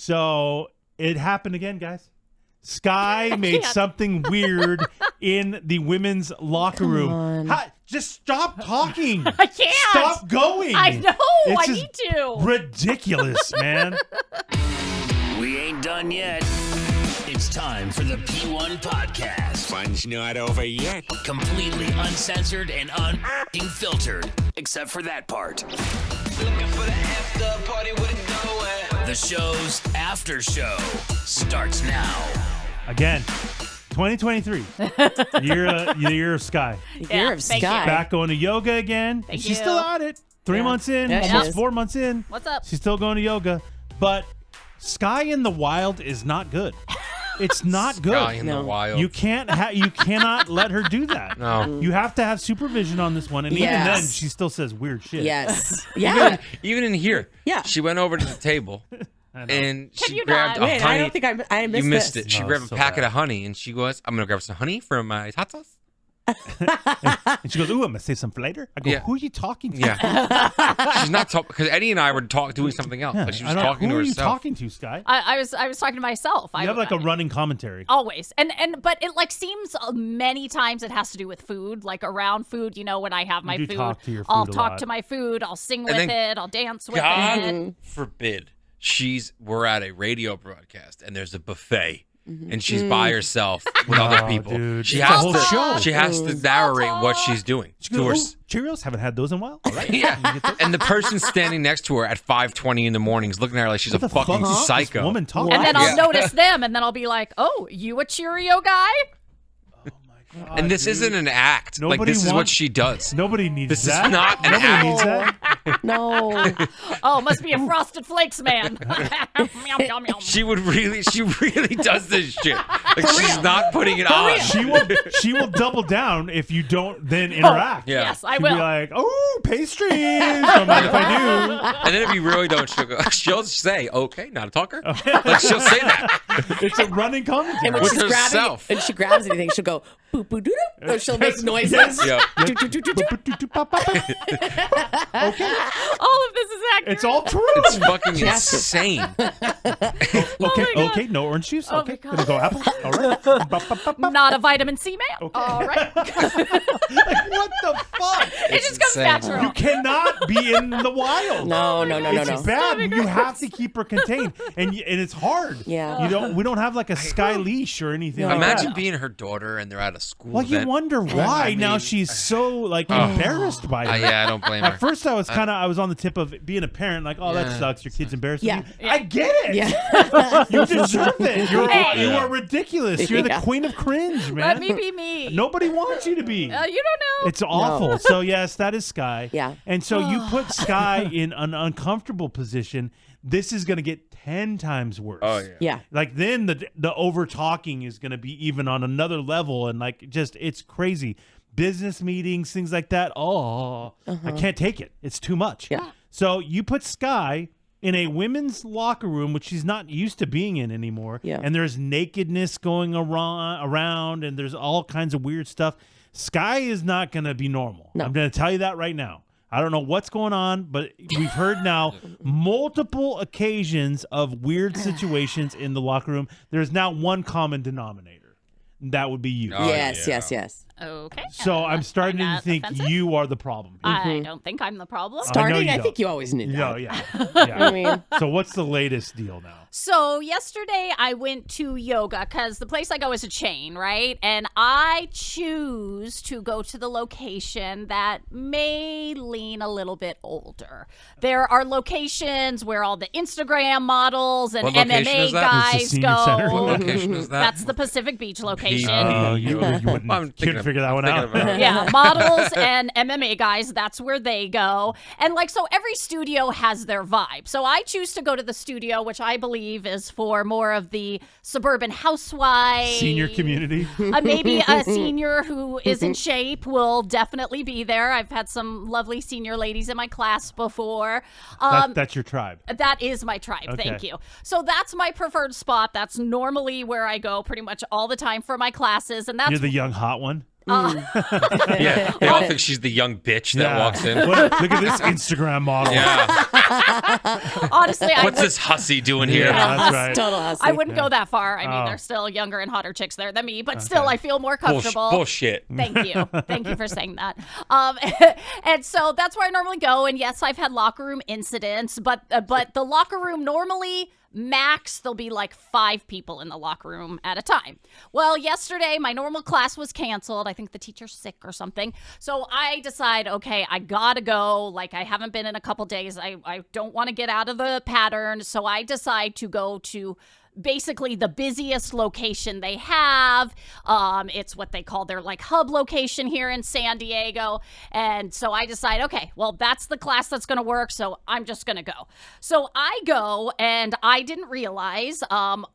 So it happened again, guys. Sky made something weird in the women's locker room. Just stop talking. I can't. Stop going. I know. It's I need to. Ridiculous, man. We ain't done yet. It's time for the P1 podcast. Fun's not over yet. Completely uncensored and unfiltered, except for that part. Looking for the after party with it going. The show's after show starts now. Again, 2023. Year of Sky. Year of Sky. Back going to yoga again. Thank She's you. still at it. 3 months in, Yeah, she almost is. 4 months in. What's up? She's still going to yoga. But Sky in the wild is not good. It's not good. Sky in the wild. You cannot let her do that. No. You have to have supervision on this one. And even Yes. then, she still says weird shit. Yes. Yeah. Even in here. Yeah. She went over to the table and she you grabbed not? a Wait, honey. I don't think I missed You missed this. it. She No, grabbed it's a so packet bad. of honey and she goes, I'm going to grab some honey for my hot sauce. And she goes, ooh, I'm going to save some for later. I go, Yeah. who are you talking to? Yeah. She's not talking, because Eddie and I were doing something else. Yeah, Like she was I don't- talking to who are you herself. talking to, Sky? I was talking to myself. You have like a running commentary. Always. But it like seems many times it has to do with food, like around food, when I have my do food, talk to your I'll food a talk lot. to my food, I'll sing with then it, I'll dance with it. God forbid we're at a radio broadcast and there's a buffet and she's by herself with other people. Dude. She It's has a whole to show. She has to narrate what she's doing. She to goes, her. "Ooh, Cheerios, haven't had those in a while. All right. Yeah. And the person standing next to her at 5:20 in the morning is looking at her like she's What a the fuck fucking is this psycho. woman talking And then I'll Yeah. notice them, and then I'll be like, "Oh, you a Cheerio guy?" God, And this dude. isn't an act. Like Nobody this is what wants- she does. Nobody needs This that. is not an Nobody act. needs that. No. Oh, must be a Frosted Flakes man. Yum, yum, yum. She really does this shit. Like she's not putting it on. She will double down if you don't then interact. Yeah. Yes, I She'll will. be like, oh, pastries. Don't mind if I do. And then if you really don't, she'll say, "Okay, not a talker." Like she'll say that. It's a running commentary. And when With she's herself. grabbing, and she grabs anything, she'll go boop boop doo doo, or she'll make noises. Yes. Yeah. Doo, doo, doo, doo, doo. Okay. All of this is accurate. It's all true. It's fucking Yes. insane. Okay, no orange juice. Oh Okay, my gonna go apple. All right. Not a vitamin C man. All right. Like, what the fuck? It just comes insane. natural. You cannot be in the wild. No, no, no, no, It's no. bad. You have to keep her contained, and it's hard. Yeah. We don't have like a sky leash or anything. like Imagine that. being her daughter and they're at a school Well, you event. wonder why I now mean, she's so like embarrassed by it. Yeah, I don't blame her. At first, I was on the tip of being a parent, like, oh, that Yeah. sucks. Your kid's embarrassing Yeah. you. I get it. Yeah. You deserve it. You Yeah. are ridiculous. You're the Yeah. queen of cringe, man. Let me be me. Nobody wants you to be. You don't know. It's awful. So yes, that is Sky. Yeah. And so you put Sky in an uncomfortable position. This is going to get 10 times worse. Oh yeah. Yeah. Like then the over talking is going to be even on another level, and like just it's crazy. Business meetings, things like that. Oh, I can't take it. It's too much. Yeah. So you put Sky in a women's locker room, which she's not used to being in anymore. Yeah. And there's nakedness going around, and there's all kinds of weird stuff. Sky is not going to be normal. No. I'm going to tell you that right now. I don't know what's going on, but we've heard now multiple occasions of weird situations in the locker room. There's now one common denominator. That would be you. Oh, Yes, yeah. yes, yes. Okay. So I'm starting to not think offensive? you are the problem. I don't think I'm the problem. Starting, you I don't. think you always knew that. No, yeah. I yeah. mean, So what's the latest deal now? So yesterday I went to yoga because the place I go is a chain, right? And I choose to go to the location that may lean a little bit older. There are locations where all the Instagram models and What location MMA is that? It's the guys senior go. center. What location is that? That's the Pacific Beach location. Oh, you wouldn't I'm thinking couldn't of- figure that I'm one thinking out. about it. Yeah, models and MMA guys, that's where they go. And like, so every studio has their vibe. So I choose to go to the studio, which I believe is for more of the suburban housewife. Senior community. Maybe a senior who is in shape will definitely be there. I've had some lovely senior ladies in my class before. That's your tribe. That is my tribe. Okay. Thank you. So that's my preferred spot. That's normally where I go pretty much all the time for my classes. And that's You're the young hot one. Yeah, they all think she's the young bitch that walks in. Look at this Instagram model. Yeah. Honestly, What's this hussy doing here? Yeah, that's right. Total hussy. I wouldn't go that far. I mean, Oh. there's still younger and hotter chicks there than me, but still, I feel more comfortable. Bullshit. Thank you. Thank you for saying that. And so that's where I normally go. And yes, I've had locker room incidents, but the locker room normally max there'll be like 5 people in the locker room at a time. Well, yesterday my normal class was canceled. I think the teacher's sick or something. So I decide, okay, I gotta go. Like I haven't been in a couple days. I don't want to get out of the pattern. So I decide to go to basically the busiest location they have. It's what they call their like hub location here in San Diego. And so I decide, okay, well, that's the class that's going to work. So I'm just going to go. So I go, and I didn't realize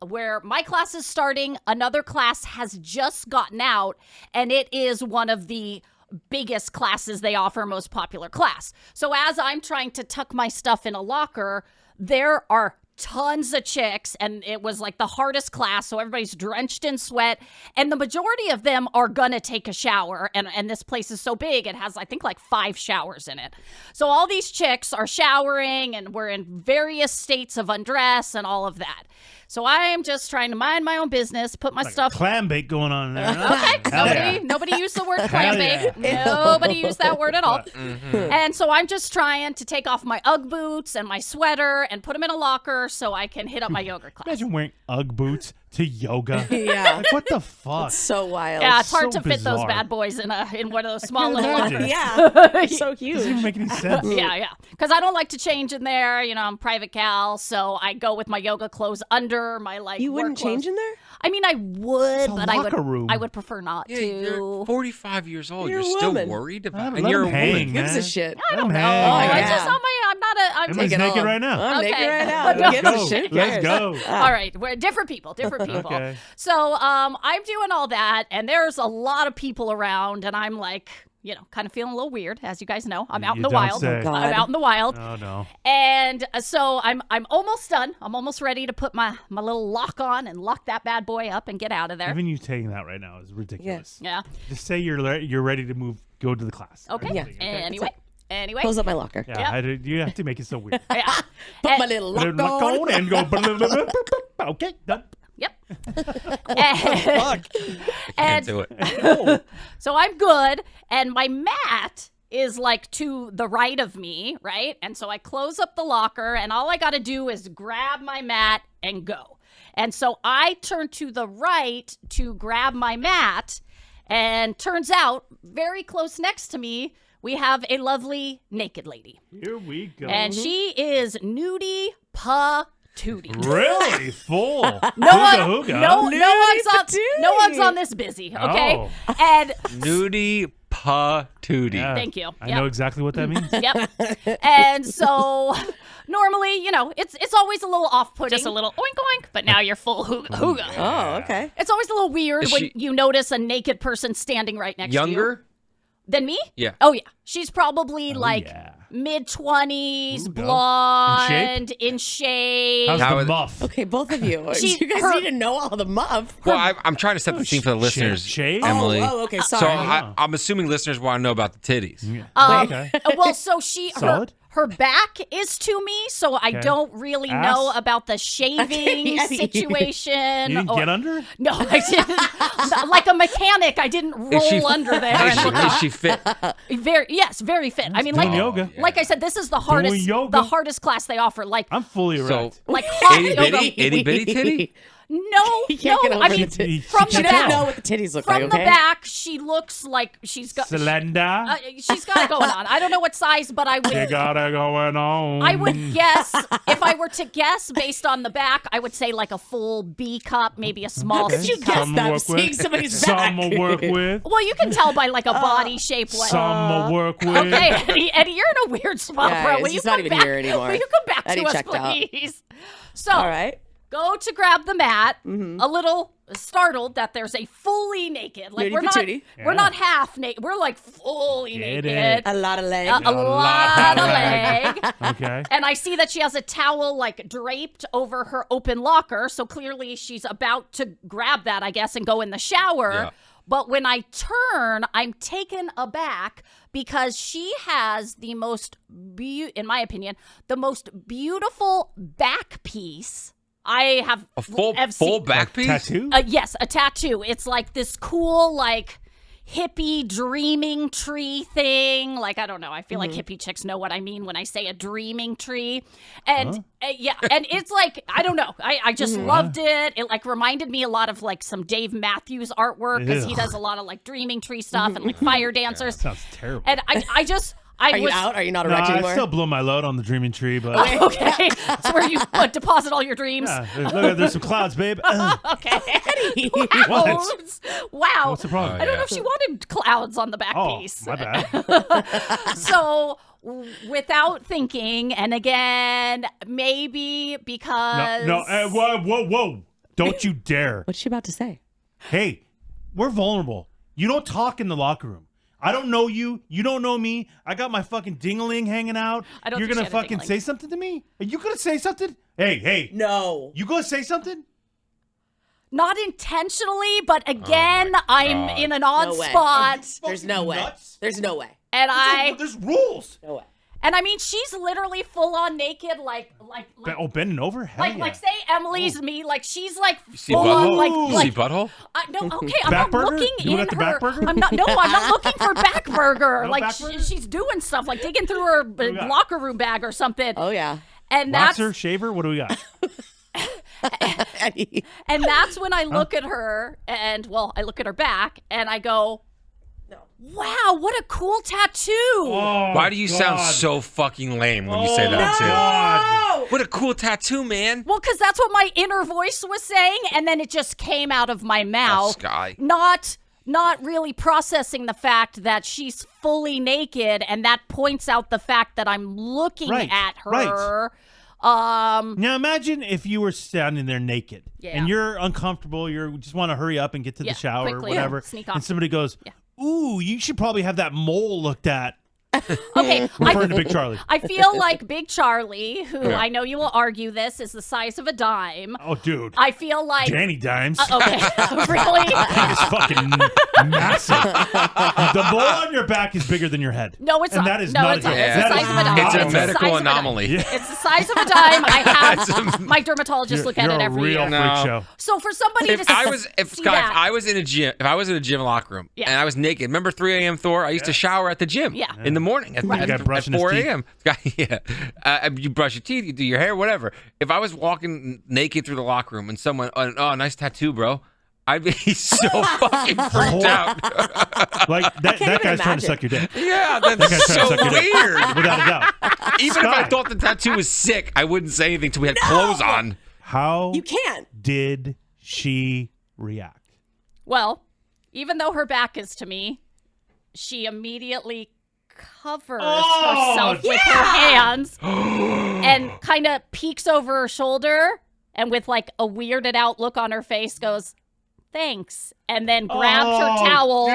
where my class is starting, another class has just gotten out, and it is one of the biggest classes they offer, most popular class. So as I'm trying to tuck my stuff in a locker, there are tons of chicks, and it was like the hardest class, so everybody's drenched in sweat, and the majority of them are gonna take a shower, and this place is so big, it has I think like 5 showers in it. So all these chicks are showering, and we're in various states of undress and all of that. So I am just trying to mind my own business, put my stuff. Clam bake going on there. Okay, nobody used the word clam bake. Nobody used that word at all. And so I'm just trying to take off my Ugg boots and my sweater and put them in a locker so I can hit up my yoga class. Imagine wearing Ugg boots to yoga. Yeah. Like, what the fuck? So wild. Yeah, it's hard so to fit those bizarre. bad boys in one of those small can't little imagine. lockers. Yeah. So Doesn't huge. even make any sense. Yeah. Because I don't like to change in there. You know, I'm private gal, so I go with my yoga clothes under my like. You wouldn't work clothes. change in there? I mean, I would, a but locker room. I would prefer not Yeah, to. you're 45 years old. You're You're a still woman. worried Yeah, about but and let you're a him woman. hang, Who gives a man. shit? I don't know. hang. I yeah. just I'm not a. I'm Emma's it naked all. right now. I'm Okay. naked right now. But Who no. gives Go. a shit? Let's go. All right, we're different people. Okay. So I'm doing all that, and there's a lot of people around, and I'm like, you know, kind of feeling a little weird, as you guys know. I'm out in You the don't wild. say. God. I'm out in the wild. Oh, no. And so I'm almost done. I'm almost ready to put my little lock on and lock that bad boy up and get out of there. Even you taking that right now is ridiculous. Yeah. Just say you're ready to go to the class. Okay. Yeah. Anyway. Close up my locker. Yeah, you have to make it so weird. Yeah. Put my little lock Lock on. on and go. Okay, done. Yep. and, Can't do it. so I'm good, and my mat is like to the right of me, right? And so I close up the locker, and all I got to do is grab my mat and go. And so I turn to the right to grab my mat, and turns out very close next to me, we have a lovely naked lady. Here we go. And she is nudie patootie. Really full. No Hooga hooga. no one's on this busy, okay? Oh. And Nudie patootie. Yeah. Thank you. I Yep. know exactly what that means. Yep. And so normally, you know, it's always a little off-putting. Just a little oink oink, but now you're full hooga. Oh, okay. It's always a little weird Is when she- you notice a naked person standing right next to you. Younger? Than me? Yeah. Oh, yeah. She's probably like yeah. mid-20s, Ooh, go. blonde, in shape. How's How the is- muff? Okay, both of you. She- you guys her- need to know all the muff. Well, I'm trying to set the scene for the listeners, Shave? Emily. Oh, okay. So Sorry. I'm assuming listeners want to know about the titties. Okay. Well, so her Solid? back is to me, so I Okay. don't really Ass? know about the shaving Yeah. situation. You didn't get under? No, I didn't. Like a mechanic, I didn't roll under there. Is and look up. she fit? Very fit. I mean, doing like yoga. like I said, this is the hardest yoga. the hardest class they offer. Like I'm fully So erect. like hot itty yoga. bitty, itty bitty titty. No, You can't get no. over I mean, the titty. from She the She doesn't back, know what the titties look from like, the okay? back, she looks like she's got Slender. she's got it going on. I don't know what size, but I You would got it going on. I would guess, if I were to guess based on the back, I would say like a full B cup, maybe a small Okay. C You cup. guess Some that. work Seeing with. somebody's Some back. will work with. Well, you can tell by like a body shape. What? Some will work with. Okay, Eddie, you're in a weird spot, Yeah, bro. he's Will you just not come even back? here anymore. Will you come back Eddie to us, checked out. please? So, All right. go to grab the mat, Mm-hmm. a little startled that there's a fully naked. Like Nudie we're not, patootie. we're not half naked. We're like fully Get naked. A lot of leg. A lot of leg. Okay. And I see that she has a towel like draped over her open locker. So clearly she's about to grab that, I guess, and go in the shower. Yeah. But when I turn, I'm taken aback because she has the most, in my opinion, the most beautiful back piece I have A full seen. back piece? Tattoo? Yes, a tattoo. It's like this cool, like, hippie dreaming tree thing. Like, I don't know. I feel like hippie chicks know what I mean when I say a dreaming tree. And yeah, and it's like, I don't know. I just loved it. It like reminded me a lot of like some Dave Matthews artwork because he does a lot of like dreaming tree stuff and like fire dancers. Sounds terrible. And I just... Are you out? Are you not erect I anymore? still blow my load on the dreaming tree, but Okay, that's where you deposit all your dreams. look, there's some clouds, babe. Okay. What? Wow. What's the problem? I don't know if she wanted clouds on the back Oh, piece. my bad. So, without thinking, and again, maybe because... No, whoa. Don't you dare. What's she about to say? Hey, we're vulnerable. You don't talk in the locker room. I don't know you. You don't know me. I got my fucking ding-a-ling hanging out. I don't You're think going she to had a fucking ding-a-ling. say something to me? Are you going to say something? Hey. No. You going to say something? Not intentionally, but again, my I'm God. in an odd No way. spot. There's no way. nuts? There's no way. And There's rules. No way. And I mean, she's literally full on naked, like Bending over? Hell yeah. like say Emily,'s me, like she's like See full on, butthole? like See butthole? no, okay, I'm Back not burger? looking You in at the her. back burger? I'm not looking for back burger. No like back burger? she's doing stuff, like digging through her we got? locker room bag or something. Oh, yeah. And that's Boxer, shaver, what do we got? and that's when I look at her, and well, I look at her back, and I go, "Wow, what a cool tattoo!" Oh, Why do you sound God. so fucking lame when you say that, too? God. What a cool tattoo, man. Well, because that's what my inner voice was saying, and then it just came out of my mouth. Sky. Not really processing the fact that she's fully naked, and that points out the fact that I'm looking Right, at her. right. Now imagine if you were standing there naked Yeah. and you're uncomfortable, you just want to hurry up and get to Yeah, the shower or quickly, whatever, sneak off. and somebody goes, "Ooh, you should probably have that mole looked at." Okay, Referring to Big Charlie. I feel like Big Charlie, who Yeah. I know you will argue this is the size of a dime. Oh, dude, I feel like Danny Dimes. okay, really? It's fucking massive. The mole on your back is bigger than your head. No, it's and not. that is No, not it's a not. joke. It's the That size is of a dime. not It's a It's the medical size of a dime. anomaly. It's the size of a dime. I have my dermatologist look at You're it a every real year. freak No. show. So for somebody If to I was, if see Scott, that, if I was in a gym locker room Yeah. and I was naked, remember 3 a.m. Thor? I used to shower at the gym Yeah. in the morning at, Right. at, Guy at brushing his 4 teeth. a.m. Yeah, you brush your teeth, you do your hair, whatever. If I was walking naked through the locker room and someone, oh, nice tattoo, bro, I'd be so fucking freaked out. Like that even guy's trying to imagine. suck your dick. Yeah, That that's guy's trying to so suck your dick. weird. Without a doubt. Even if I Scott. thought the tattoo was sick, I wouldn't say anything till we had clothes on. How You can't. did she react? well, even though her back is to me, she immediately covers herself with her hands and kind of peeks over her shoulder and with like a weirded out look on her face goes, "Thanks," and then grabbed her Oh, towel,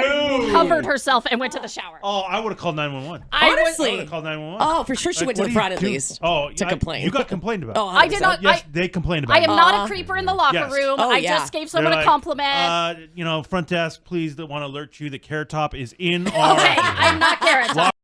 dude. covered herself, and went to the shower. Oh, I would have called 911. I was- I would Honestly. have called 911. Oh, for sure she Like, went to what the do you front at do? least. Oh, to complain. You got complained about. Oh, I did not. Yes, they complained about I am it. not a creeper in the locker Yes. room. Oh, I yeah. just gave They're someone like, a compliment. front desk, please, want to alert you that Carrot Top is in our Okay, I'm not Carrot Top.